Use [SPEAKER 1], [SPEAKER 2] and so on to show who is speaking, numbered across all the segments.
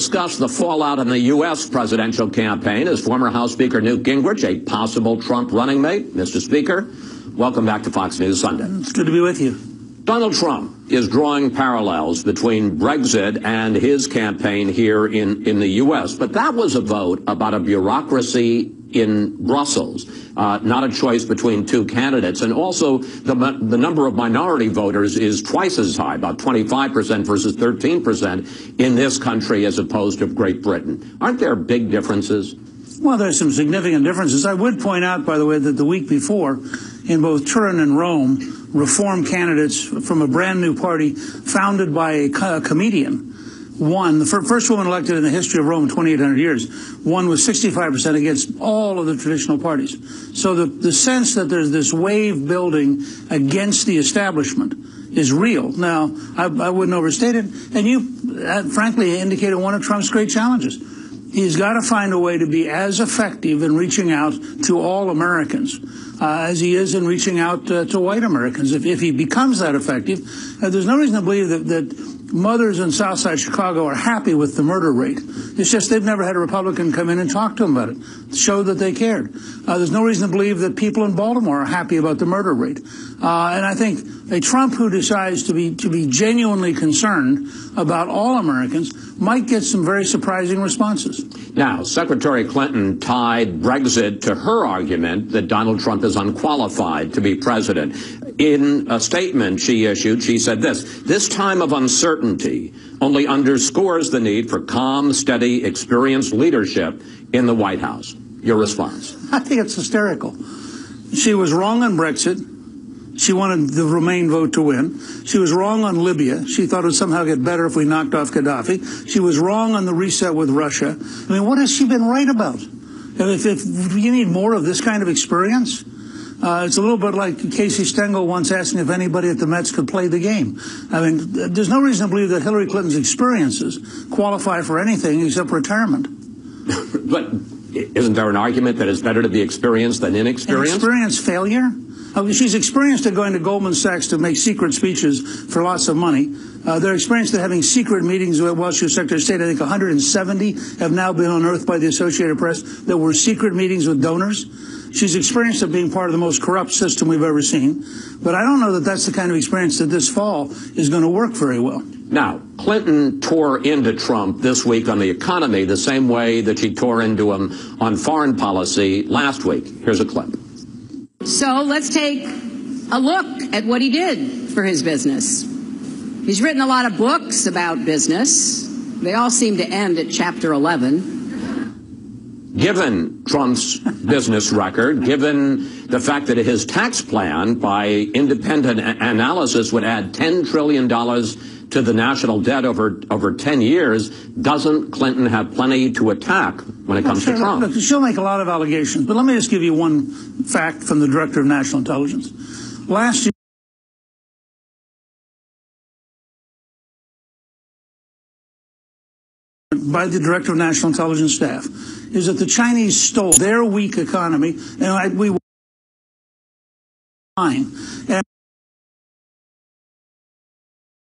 [SPEAKER 1] discuss the fallout in the U.S. presidential campaign is former House Speaker Newt Gingrich, a possible Trump running mate. Mr. Speaker, welcome back to Fox News Sunday.
[SPEAKER 2] It's good to be with you.
[SPEAKER 1] Donald Trump is drawing parallels between Brexit and his campaign here in the U.S., but that was a vote about a bureaucracy in Brussels, not a choice between two candidates. And also, the number of minority voters is twice as high, about 25% versus 13% in this country as opposed to Great Britain. Aren't there big differences?
[SPEAKER 2] Well, there's some significant differences. I would point out, by the way, that the week before, in both Turin and Rome, Reform candidates from a brand new party founded by a comedian won. The first woman elected in the history of Rome in 2,800 years, won with 65% against all of the traditional parties. So the sense that there's this wave building against the establishment is real. Now, I wouldn't overstate it. And you, frankly, indicated one of Trump's great challenges. He's got to find a way to be as effective in reaching out to all Americans as he is in reaching out to white Americans. If he becomes that effective, there's no reason to believe that mothers in Southside Chicago are happy with the murder rate. It's just they've never had a Republican come in and talk to them about it, show that they cared. There's no reason to believe that people in Baltimore are happy about the murder rate. And I think a Trump who decides to be genuinely concerned about all Americans might get some very surprising responses.
[SPEAKER 1] Now, Secretary Clinton tied Brexit to her argument that Donald Trump is unqualified to be president. In a statement she issued, she said this time of uncertainty only underscores the need for calm, steady, experienced leadership in the White House. Your response?
[SPEAKER 2] I think it's hysterical. She was wrong on Brexit. She wanted the Remain vote to win. She was wrong on Libya. She thought it would somehow get better if we knocked off Gaddafi. She was wrong on the reset with Russia. I mean, what has she been right about? If you need more of this kind of experience, it's a little bit like Casey Stengel once asking if anybody at the Mets could play the game. I mean, there's no reason to believe that Hillary Clinton's experiences qualify for anything except retirement.
[SPEAKER 1] But isn't there an argument that it's better to be experienced than inexperienced?
[SPEAKER 2] Experienced failure? She's experienced at going to Goldman Sachs to make secret speeches for lots of money. They're experienced at having secret meetings while she was Secretary of State. I think 170 have now been unearthed by the Associated Press that were secret meetings with donors. She's experienced at being part of the most corrupt system we've ever seen. But I don't know that that's the kind of experience that this fall is going to work very well.
[SPEAKER 1] Now, Clinton tore into Trump this week on the economy the same way that she tore into him on foreign policy last week. Here's a clip.
[SPEAKER 3] So let's take a look at what he did for his business. He's written a lot of books about business. They all seem to end at chapter 11.
[SPEAKER 1] Given Trump's business record, given the fact that his tax plan, by independent analysis, would add $10 trillion to the national debt over 10 years, doesn't Clinton have plenty to attack when it comes to Trump?
[SPEAKER 2] Look, she'll make a lot of allegations, but let me just give you one fact from the Director of National Intelligence. Last year, by the Director of National Intelligence staff, is that the Chinese stole their weak economy, and we were fine.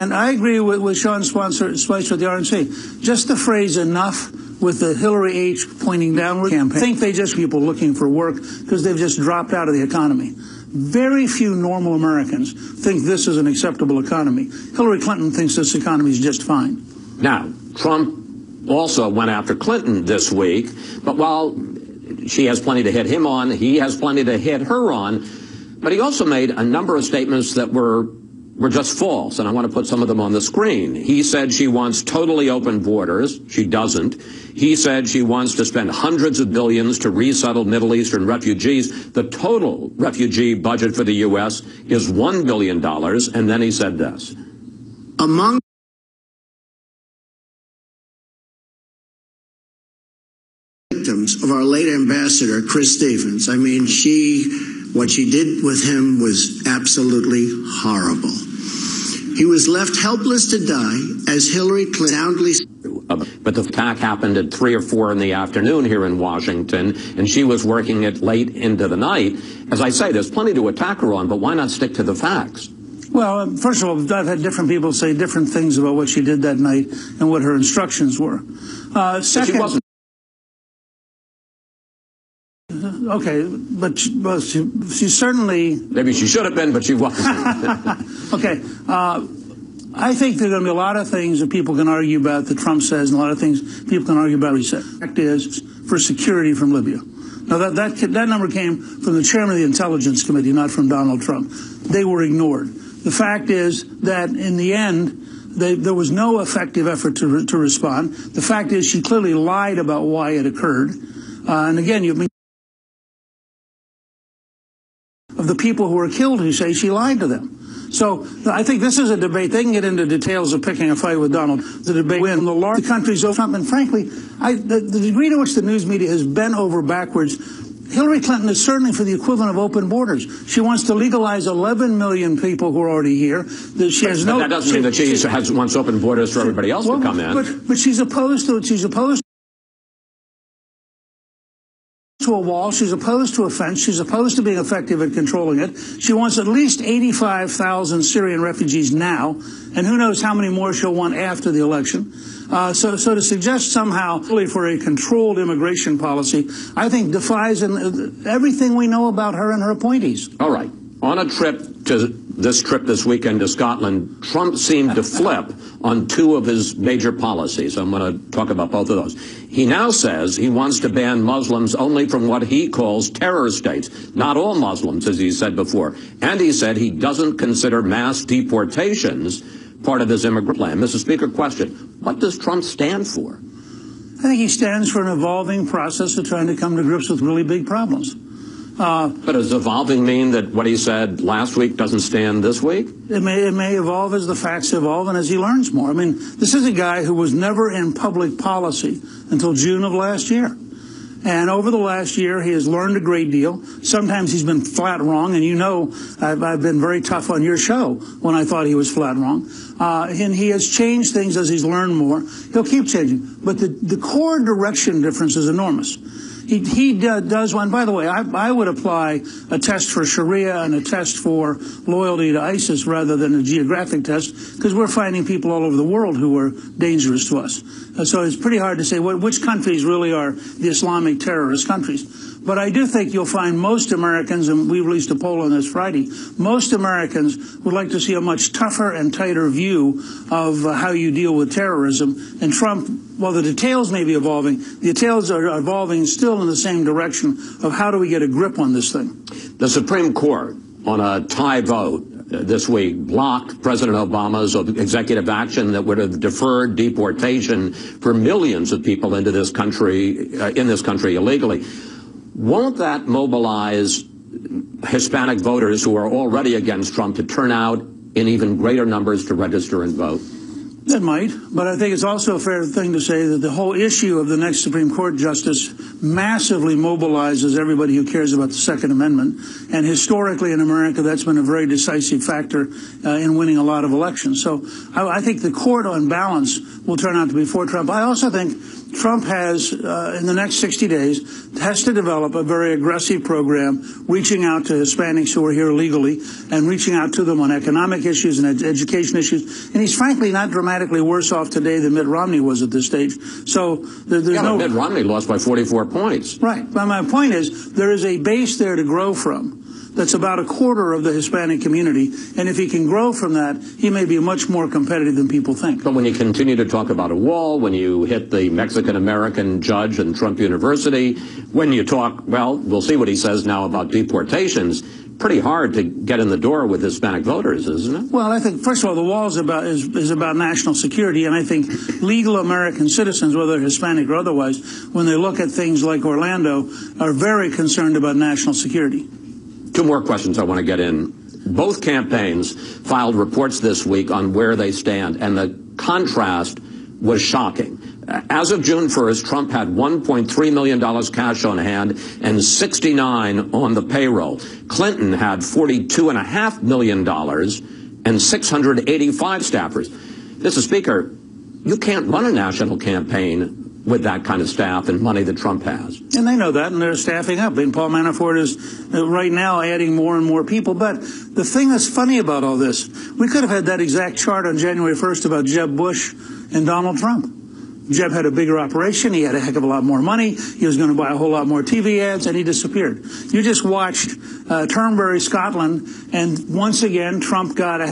[SPEAKER 2] And I agree with Sean Spicer at the RNC. Just the phrase "enough" with the Hillary H pointing downward campaign. I think they just people looking for work because they've just dropped out of the economy. Very few normal Americans think this is an acceptable economy. Hillary Clinton thinks this economy is just fine.
[SPEAKER 1] Now, Trump also went after Clinton this week, but while she has plenty to hit him on, he has plenty to hit her on. But he also made a number of statements that were just false, and I want to put some of them on the screen. He said she wants totally open borders. She doesn't. He said she wants to spend hundreds of billions to resettle Middle Eastern refugees. The total refugee budget for the U.S. is $1 billion. And then he said this.
[SPEAKER 4] Among victims of our late ambassador, Chris Stevens, I mean, what she did with him was absolutely horrible. He was left helpless to die as Hillary Clinton soundly.
[SPEAKER 1] But the attack happened at 3 or 4 in the afternoon here in Washington, and she was working it late into the night. As I say, there's plenty to attack her on, but why not stick to the facts?
[SPEAKER 2] Well, first of all, I've had different people say different things about what she did that night and what her instructions were. Second,
[SPEAKER 1] she wasn't.
[SPEAKER 2] Okay, but she certainly...
[SPEAKER 1] Maybe she should have been, but she wasn't.
[SPEAKER 2] Okay. I think there are going to be a lot of things that people can argue about that Trump says, and a lot of things people can argue about what he said. The fact is, for security from Libya. Now, that number came from the chairman of the Intelligence Committee, not from Donald Trump. They were ignored. The fact is that, in the end, there was no effective effort to respond. The fact is she clearly lied about why it occurred. And again, of the people who were killed who say she lied to them. So I think this is a debate. They can get into details of picking a fight with Donald. The debate when the large countries over Trump. And frankly, the degree to which the news media has bent over backwards, Hillary Clinton is certainly for the equivalent of open borders. She wants to legalize 11 million people who are already here. That doesn't
[SPEAKER 1] mean that she wants open borders for everybody else to come in.
[SPEAKER 2] But she's opposed to it. She's opposed to a wall. She's opposed to a fence. She's opposed to being effective at controlling it. She wants at least 85,000 Syrian refugees now, and who knows how many more she'll want after the election. So to suggest somehow really for a controlled immigration policy, I think defies everything we know about her and her appointees.
[SPEAKER 1] All right. On a trip this weekend to Scotland, Trump seemed to flip on two of his major policies. I'm going to talk about both of those. He now says he wants to ban Muslims only from what he calls terror states, not all Muslims, as he said before. And he said he doesn't consider mass deportations part of his immigrant plan. Mr. Speaker, question, what does Trump stand for?
[SPEAKER 2] I think he stands for an evolving process of trying to come to grips with really big problems.
[SPEAKER 1] But does evolving mean that what he said last week doesn't stand this week?
[SPEAKER 2] It may evolve as the facts evolve and as he learns more. I mean, this is a guy who was never in public policy until June of last year. And over the last year, he has learned a great deal. Sometimes he's been flat wrong, and you know I've been very tough on your show when I thought he was flat wrong. And he has changed things as he's learned more. He'll keep changing. But the core direction difference is enormous. He does one. By the way, I would apply a test for Sharia and a test for loyalty to ISIS rather than a geographic test, because we're finding people all over the world who are dangerous to us. So it's pretty hard to say which countries really are the Islamic terrorist countries. But I do think you'll find most Americans, and we released a poll on this Friday, most Americans would like to see a much tougher and tighter view of how you deal with terrorism. And Trump, while the details may be evolving, the details are evolving still in the same direction of how do we get a grip on this thing.
[SPEAKER 1] The Supreme Court, on a tie vote this week, blocked President Obama's executive action that would have deferred deportation for millions of people into this country, illegally. Won't that mobilize Hispanic voters who are already against Trump to turn out in even greater numbers to register and vote?
[SPEAKER 2] It might, but I think it's also a fair thing to say that the whole issue of the next Supreme Court justice massively mobilizes everybody who cares about the Second Amendment. And historically in America, that's been a very decisive factor in winning a lot of elections. So I think the court on balance will turn out to be for Trump. I also think Trump has, in the next 60 days, has to develop a very aggressive program reaching out to Hispanics who are here legally and reaching out to them on economic issues and education issues. And he's frankly not dramatically worse off today than Mitt Romney was at this stage. So there's no...
[SPEAKER 1] Mitt Romney lost by 44 points.
[SPEAKER 2] Right. But my point is there is a base there to grow from that's about a quarter of the Hispanic community. And if he can grow from that, he may be much more competitive than people think.
[SPEAKER 1] But when you continue to talk about a wall, when you hit the Mexican-American judge in Trump University, when you talk, well, we'll see what he says now about deportations, pretty hard to get in the door with Hispanic voters, isn't it?
[SPEAKER 2] Well, I think, first of all, the wall is about national security, and I think legal American citizens, whether Hispanic or otherwise, when they look at things like Orlando, are very concerned about national security.
[SPEAKER 1] Two more questions I want to get in. Both campaigns filed reports this week on where they stand, and the contrast was shocking. As of June 1st, Trump had $1.3 million cash on hand and $69 on the payroll. Clinton had $42.5 million and 685 staffers. Mr. Speaker, you can't run a national campaign with that kind of staff and money that Trump has.
[SPEAKER 2] And they know that, and they're staffing up. And Paul Manafort is right now adding more and more people. But the thing that's funny about all this, we could have had that exact chart on January 1st about Jeb Bush and Donald Trump. Jeb had a bigger operation. He had a heck of a lot more money. He was going to buy a whole lot more TV ads, and he disappeared. You just watched Turnberry, Scotland, and once again, Trump got,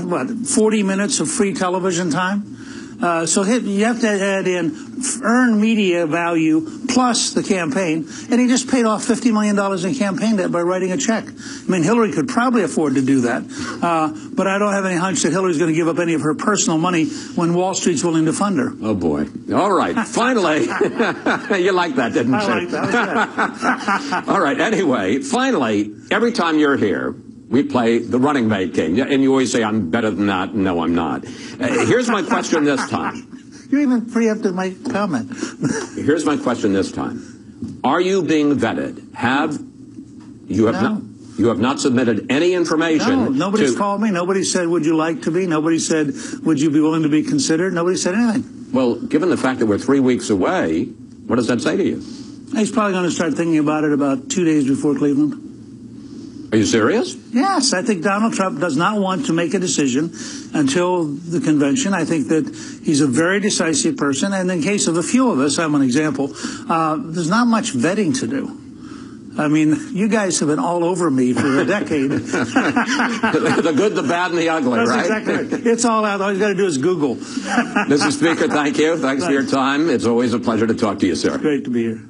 [SPEAKER 2] 40 minutes of free television time? So you have to add in earned media value plus the campaign, and he just paid off $50 million in campaign debt by writing a check. I mean, Hillary could probably afford to do that, but I don't have any hunch that Hillary's going to give up any of her personal money when Wall Street's willing to fund her.
[SPEAKER 1] Oh, boy. All right. Finally, you liked that, didn't you?
[SPEAKER 2] I liked that.
[SPEAKER 1] All right. Anyway, finally, every time you're here, we play the running mate game. And you always say, I'm better than that. No, I'm not. Here's my question this time.
[SPEAKER 2] You even preempted my comment.
[SPEAKER 1] Here's my question this time. Are you being vetted? You have not submitted any information?
[SPEAKER 2] No, nobody's called me. Nobody said, would you like to be? Nobody said, would you be willing to be considered? Nobody said anything.
[SPEAKER 1] Well, given the fact that we're 3 weeks away, what does that say to you?
[SPEAKER 2] He's probably going to start thinking about it about 2 days before Cleveland.
[SPEAKER 1] Are you serious?
[SPEAKER 2] Yes, I think Donald Trump does not want to make a decision until the convention. I think that he's a very decisive person, and in case of a few of us, I'm an example, there's not much vetting to do. I mean, you guys have been all over me for a decade.
[SPEAKER 1] The good, the bad, and the ugly,
[SPEAKER 2] That's
[SPEAKER 1] right?
[SPEAKER 2] Exactly right. It's all out. All you got to do is Google.
[SPEAKER 1] Mr. Speaker, thank you. Thanks for your time. It's always a pleasure to talk to you, sir.
[SPEAKER 2] Great to be here.